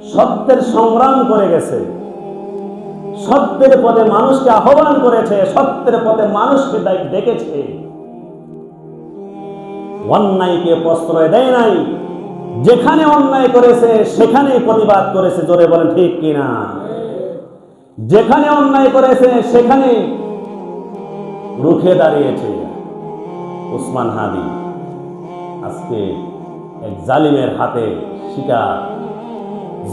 সত্যের সংগ্রাম করে গেছে, সত্যের পথে মানুষকে আহ্বান করেছে, সত্যের পথে মানুষকে ডেকেছে, অন্যায়কে প্রশ্রয় দেয় নাই। যেখানে অন্যায় করেছে সেখানেই প্রতিবাদ করেছে। জোরে বলেন ঠিক কিনা? যেখানে অন্যায় করেছে সেখানে রুখে দাঁড়িয়েছে। ওসমান হাদি আজকে এক জালিমের হাতে শিকার,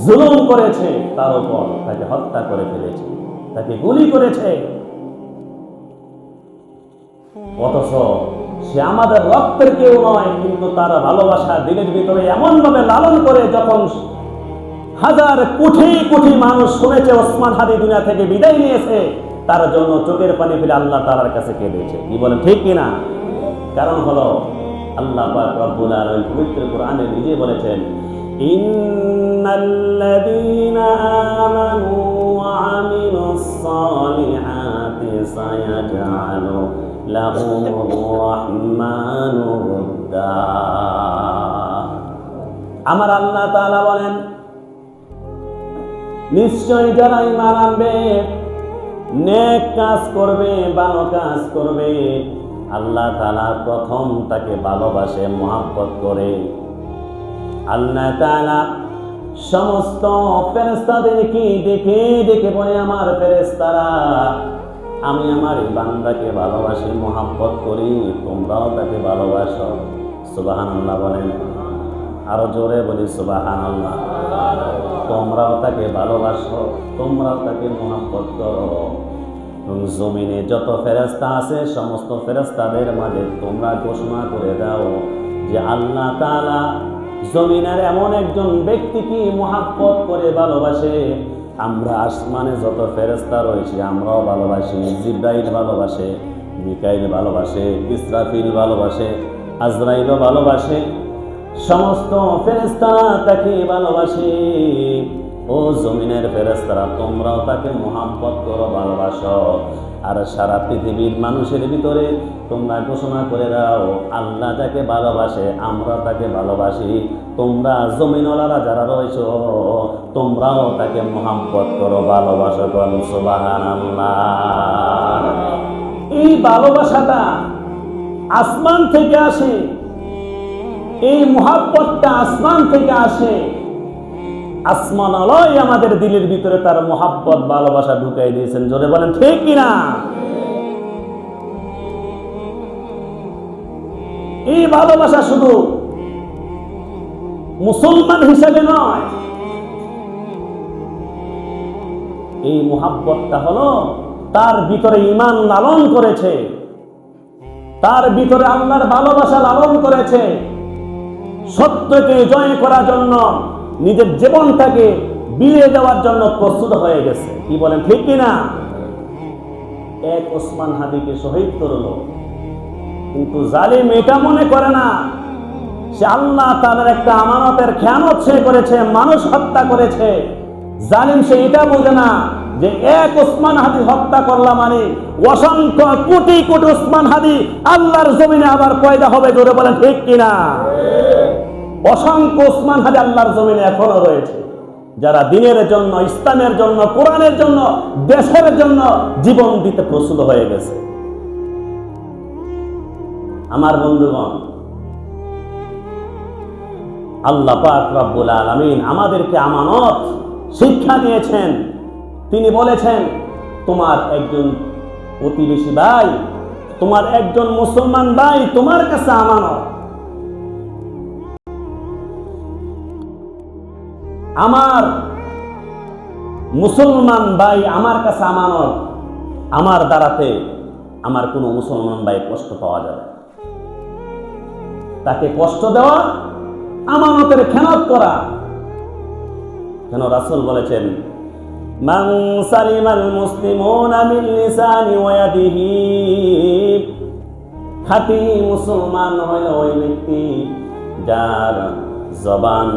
জুলুম করেছে, তার উপর তাকে হত্যা করে ফেলেছে, তাকে গুলি করেছে। অথচ সে আমাদের রক্তের কেউ নয়, কিন্তু তার ভালোবাসা দিলের ভিতরে এমন ভাবে লালন করে, যখন হাজার কোটি কোটি মানুষ শুনেছে ওসমান হাদি দুনিয়া থেকে বিদায় নিয়েছে, তার জন্য চোখের পানি ফেলে আল্লাহ তাআলার কাছে কেঁদেছে। কি বলেন ঠিক কিনা? কারণ হলো আল্লাহ পাক রব্বুল আলামিন পবিত্র কোরআনে নিজে বলেছেন, ইন্নাল্লাযীনা আমানু ওয়া আমিলুস সালিহাতি সায়াজআলু লাহুমুর রাহমানু উদ্দা। আমার আল্লাহ তাআলা বলেন, নিশ্চয় যারা ঈমান আনবে, নেক কাজ করবে, ভালো কাজ করবে, আল্লাহ তাআলা প্রথম তাকে ভালোবাসে, মহব্বত করে। আল্লাহ তাআলা সমস্ত ফেরেশতাদেরকে ডেকে ডেকে বলে, আমার ফেরেশতারা, আমি আমার এই বান্দাকে ভালোবাসি, মহব্বত করি, তোমরাও তাকে ভালোবাসো। সুবহানাল্লাহ বলেন, আরো জোরে বলি সুবহানাল্লাহ। তোমরাও তাকে ভালোবাসো, তোমরাও তাকে মহব্বত করো। জমিনে যত ফেরেশতা আছে সমস্ত ফেরেশতাদের মাঝে তোমরা ঘোষণা করে দাও যে আল্লাহ তাআলা জমিনের এমন একজন ব্যক্তিকে মহব্বত করে ভালোবাসে। আমরা আসমানে যত ফেরেশতা রয়েছে আমরাও ভালোবাসি, জিবরাইল ভালোবাসে, মিকাইল ভালোবাসে, ইসরাফিল ভালোবাসে, আজরাইলও ভালোবাসে, সমস্ত ফেরেশতারা তাকে ভালোবাসে। ও জমিনের ফেরেশতারা, তোমরাও তাকে মহব্বত করো, ভালোবাসো। আর সারা পৃথিবীর মানুষের ভিতরে তোমরা ঘোষণা করে দাও, আল্লাহ যাকে ভালোবাসে আমরা তাকে ভালোবাসি। তোমরা জমিনওয়ালারা যারা রয়েছো, তোমরাও তাকে মহব্বত করো, ভালোবাসো। সুবহানাল্লাহ। এই ভালোবাসাটা আসমান থেকে আসে, এই মহব্বতটা আসমান থেকে আসে। আসমান আল্লাহ আমাদের দিলের ভিতরে তার মহব্বত ভালোবাসা ঢুকাই দিয়েছেন। জোরে বলেন ঠিক কিনা? এই ভালোবাসা শুধু মুসলমান হিসেবে নয়, এই মহব্বতটা হলো তার ভিতরে ঈমান লালন করেছে, তার ভিতরে আল্লাহর ভালোবাসা লালন করেছে, সত্যকে জয় করার জন্য নিজের জীবনটাকে বিলিয়ে দেওয়ার জন্য প্রস্তুত হয়ে গেছে। কি বলেন ঠিক কিনা? এক ওসমান হাদিকে শহীদ করলো, কিন্তু জালিম এটা মনে করে না সে আল্লাহ তাআলার একটা আমানতের খেয়ানত সে করেছে, মানুষ হত্যা করেছে। জালিম সে এটা বোঝে না যে এক ওসমান হাদি হত্যা করলাম মানে অসংখ্য কোটি কোটি ওসমান হাদি আল্লাহর জমিনে আবার পয়দা হবে। জোরে বলেন ঠিক কিনা? অসংখ্য ওসমান হাদি আল্লাহর জমিনে এখনো রয়েছে, যারা দ্বীনের জন্য, ইসলামের জন্য, কোরআনের জন্য, দেশের জন্য জীবন দিতে প্রস্তুত হয়ে গেছে। আমার বন্ধুগণ, আল্লাহ পাক রব্বুল আলামিন আমাদেরকে আমানত শিক্ষা দিয়েছেন। তিনি বলেছেন, তোমার একজন প্রতিবেশী ভাই, তোমার একজন মুসলমান ভাই তোমার কাছে আমানত। আমার মুসলমান ভাই আমার কাছে আমানত, আমার দ্বারাতে আমার কোনো মুসলমান ভাই কষ্ট পাওয়া যাবে, তাকে কষ্ট দেওয়া আমানতের খেয়ানত করা। কেন রাসূল বলেছেন, মান সালিমাল মুসলিমুনা মিন লিসানি ওয়া ইয়াদিহি, খাঁটি মুসলমান হলো ওই ব্যক্তি যার জবান